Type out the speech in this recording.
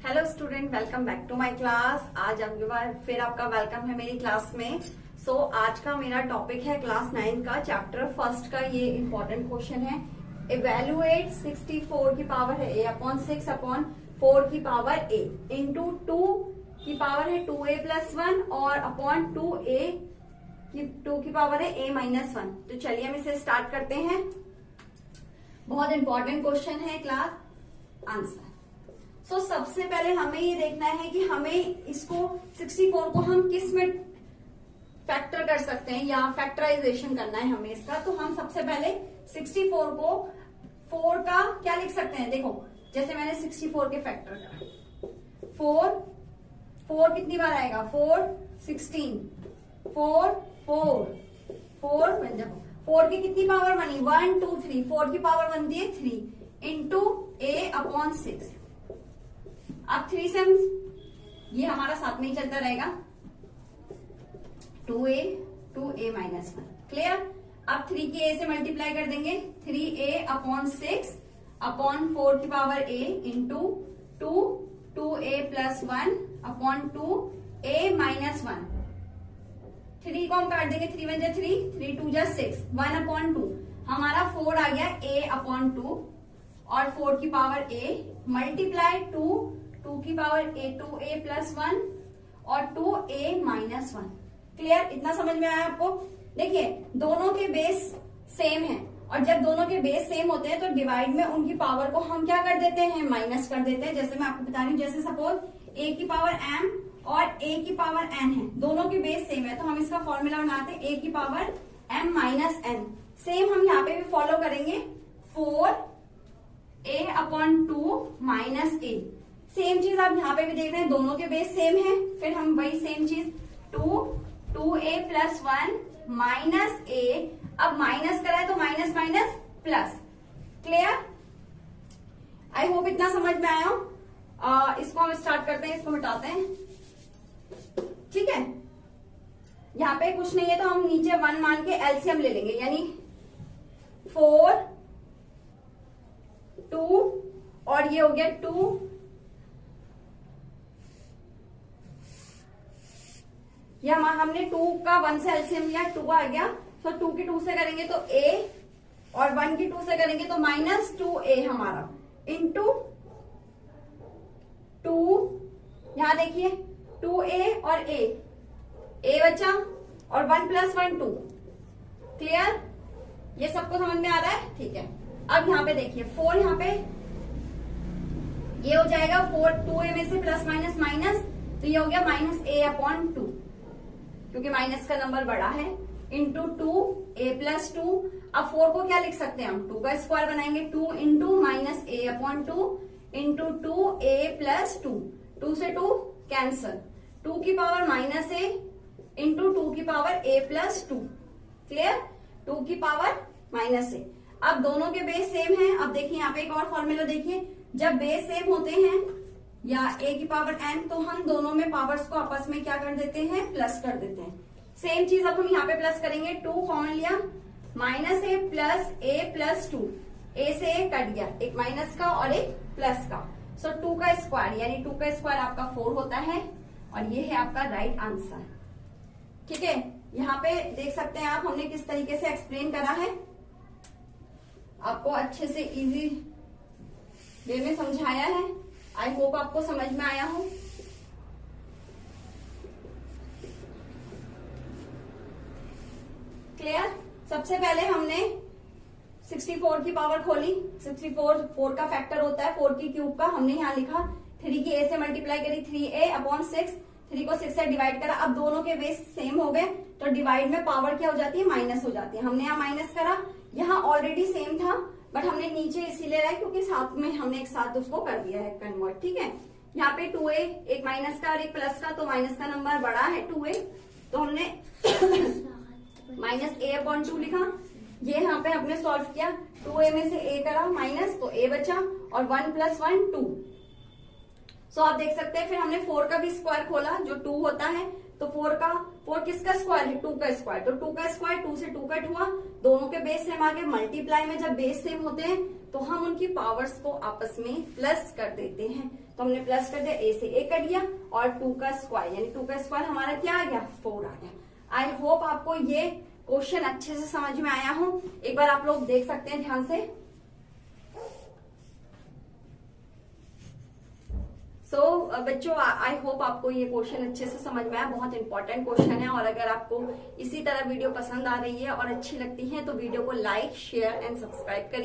Hello student, welcome back to my class. आज आपके बार फिर आपका वेलकम है मेरी क्लास में। आज का मेरा टॉपिक है क्लास 9 का चैप्टर फर्स्ट का। ये इंपॉर्टेंट क्वेश्चन है। इवेल्युएट 64 की पावर है a अपॉन 6 अपॉन 4 की पावर a इंटू 2 की पावर है 2a प्लस 1 और अपॉन 2a की 2 की पावर है a माइनस 1। तो चलिए हम इसे स्टार्ट करते हैं। बहुत इंपॉर्टेंट क्वेश्चन है क्लास आंसर। सबसे पहले हमें ये देखना है कि हमें इसको 64 को हम किस में फैक्टर कर सकते हैं या फैक्टराइजेशन करना है हमें इसका। तो हम सबसे पहले 64 को 4 का क्या लिख सकते हैं। देखो, जैसे मैंने 64 के फैक्टर करा, 4 कितनी बार आएगा, 4 16 4 बन जाओ। 4 की कितनी पावर बनी, 1 2 3, 4 की पावर बनती है 3 इंटू a अपॉन 6। अब 3 से ये हमारा साथ में ही चलता रहेगा, 2a माइनस 1। क्लियर। अब 3 की a से मल्टीप्लाई कर देंगे, 3a अपॉन 6 अपॉन 4 की power a into 2a plus 1 upon 2a minus 1। 3 को हम काट देंगे, 3 1 जा 3 2 जा 6, 1 अपॉन 2 हमारा 4 आ गया a अपॉन 2 और 4 की पावर a मल्टीप्लाई 2 की पावर a 2a प्लस 1 और 2a माइनस 1। क्लियर। इतना समझ में आया आपको। देखिए, दोनों के बेस सेम है और जब दोनों के बेस सेम होते हैं तो डिवाइड में उनकी पावर को हम क्या कर देते हैं, माइनस कर देते हैं। जैसे मैं आपको बता रही हूँ, जैसे सपोज a की पावर m और a की पावर n है, दोनों के बेस सेम है तो हम इसका फॉर्मूला बनाते हैं a की power m minus n। Same हम यहाँ पे भी फॉलो करेंगे, 4a upon 2 minus a। Same चीज आप यहाँ पे भी देख रहे हैं, दोनों के बेस सेम है। फिर हम वही सेम चीज 2a प्लस 1 माइनस a। अब माइनस करा है तो minus minus plus. Clear. I hope इतना समझ में आया हो। इसको हम स्टार्ट करते हैं, इसको मिटाते हैं। ठीक है, यहाँ पे कुछ नहीं है तो हम नीचे 1 मान के एलसीएम ले लेंगे, यानी 4 2 और ये हो गया 2, या हमने 2 का 1 से एलसीएम लिया, 2 आ गया। तो 2 की 2 से करेंगे तो a और 1 की 2 से करेंगे तो माइनस 2a हमारा इंटू 2। यहां देखिए 2a और a बचा और 1 प्लस 1 2। क्लियर। ये सबको समझ में आ रहा है। ठीक है। अब यहाँ पे देखिए 4, यहाँ पे ये हो जाएगा 4 2a में से प्लस माइनस माइनस, तो ये हो गया माइनस a अपॉन 2 क्योंकि माइनस का नंबर बड़ा है, इंटू 2a प्लस 2। अब 4 को क्या लिख सकते हैं हम, 2 का स्क्वायर बनाएंगे, 2 into minus a upon 2 into 2a plus 2। 2 से 2 कैंसल, 2 की पावर माइनस a इंटू 2 की पावर a प्लस 2। क्लियर। 2 की पावर माइनस a। अब दोनों के बेस सेम है। अब देखिए यहाँ पे एक और फॉर्मूला देखिए, जब बेस सेम होते हैं या a की पावर n तो हम दोनों में पावर्स को आपस में क्या कर देते हैं, प्लस कर देते हैं। सेम चीज अब हम यहाँ पे प्लस करेंगे, 2 कॉमन लिया, minus a plus a plus 2, a से a कट गया, एक माइनस का और एक प्लस का। 2 का स्क्वायर, यानी 2 का स्क्वायर आपका 4 होता है और ये है आपका राइट आंसर। ठीक है। यहाँ पे देख सकते हैं आप, हमने किस तरीके से एक्सप्लेन करा है, आपको अच्छे से इजी वे में समझाया है। आई होप आपको समझ में आया हो। क्लियर। सबसे पहले हमने 64 की पावर खोली, 64 4 का फैक्टर होता है, 4 की क्यूब का। हमने यहाँ लिखा 3 की a से मल्टीप्लाई करी, 3a अपॉन 6, 3 को 6 से डिवाइड करा। अब दोनों के बेस सेम हो गए तो डिवाइड में पावर क्या हो जाती है, माइनस हो जाती है। हमने यहाँ माइनस करा, यहाँ ऑलरेडी सेम था बट हमने नीचे इसीलिए रहा क्योंकि साथ में हमने एक साथ उसको कर दिया है कन्वर्ट। ठीक है। यहाँ पे 2a, एक माइनस का और एक प्लस का, तो माइनस का नंबर बड़ा है 2a, तो हमने माइनस a अपॉन 2 लिखा। ये यहाँ पे हमने सॉल्व किया, 2a में से a करा माइनस तो a बचा और 1 प्लस 1 2। आप देख सकते हैं। फिर हमने 4 का भी स्क्वायर खोला जो 2 होता है, तो 4 किसका स्क्वायर है, 2 का स्क्वायर। तो 2 का स्क्वायर 2 से 2 कट हुआ, दोनों के बेस सेम आ गए। मल्टीप्लाई में जब बेस सेम होते हैं तो हम उनकी पावर्स को आपस में प्लस कर देते हैं। तो हमने प्लस कर दिया, ए से ए कट गया और 2 का स्क्वायर, यानी 2 का स्क्वायर हमारा क्या आ गया, 4 आ गया। आई होप आपको ये क्वेश्चन अच्छे से समझ में आया हो। एक बार आप लोग देख सकते हैं ध्यान से। बच्चों आई होप आपको ये क्वेश्चन अच्छे से समझ में आया। बहुत इंपॉर्टेंट क्वेश्चन है, और अगर आपको इसी तरह वीडियो पसंद आ रही है और अच्छी लगती है तो वीडियो को लाइक, शेयर एंड सब्सक्राइब करिए।